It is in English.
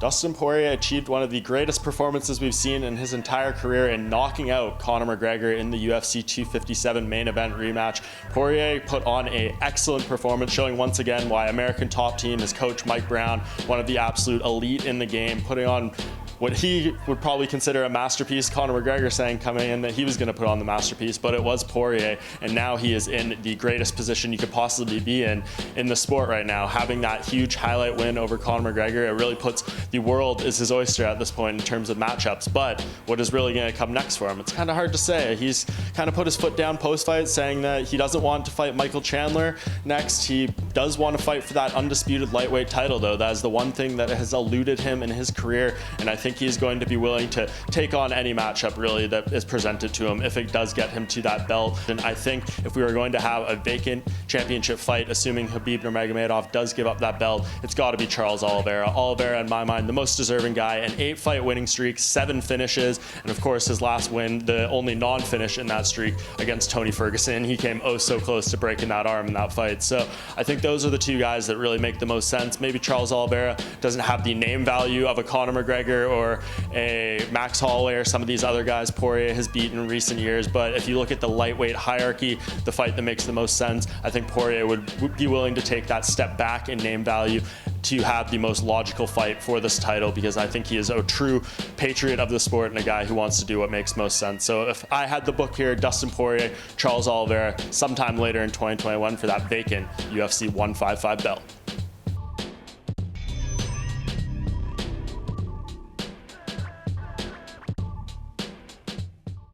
Dustin Poirier achieved one of the greatest performances we've seen in his entire career in knocking out Conor McGregor in the UFC 257 main event rematch. Poirier put on an excellent performance, showing once again why American Top Team, his coach Mike Brown, one of the absolute elite in the game, putting on what he would probably consider a masterpiece. Conor McGregor saying coming in that he was going to put on the masterpiece, but it was Poirier, and now he is in the greatest position you could possibly be in the sport right now. Having that huge highlight win over Conor McGregor, it really puts the world is his oyster at this point in terms of matchups. But what is really going to come next for him? It's kind of hard to say. He's kind of put his foot down post-fight, saying that he doesn't want to fight Michael Chandler next. He does want to fight for that undisputed lightweight title, though. That is the one thing that has eluded him in his career, and I think he's going to be willing to take on any matchup really that is presented to him if it does get him to that belt. And I think if we were going to have a vacant championship fight, assuming Khabib Nurmagomedov does give up that belt, it's got to be Charles Oliveira. Oliveira, in my mind, the most deserving guy, an 8-fight winning streak, 7 finishes, and of course his last win, the only non-finish in that streak against Tony Ferguson. He came oh so close to breaking that arm in that fight. So I think those are the two guys that really make the most sense. Maybe Charles Oliveira doesn't have the name value of a Conor McGregor or a Max Holloway or some of these other guys Poirier has beaten in recent years, but if you look at the lightweight hierarchy, the fight that makes the most sense, I think Poirier would be willing to take that step back in name value to have the most logical fight for this title, because I think he is a true patriot of the sport and a guy who wants to do what makes most sense. So if I had the book here, Dustin Poirier, Charles Oliveira, sometime later in 2021 for that vacant UFC 155 belt.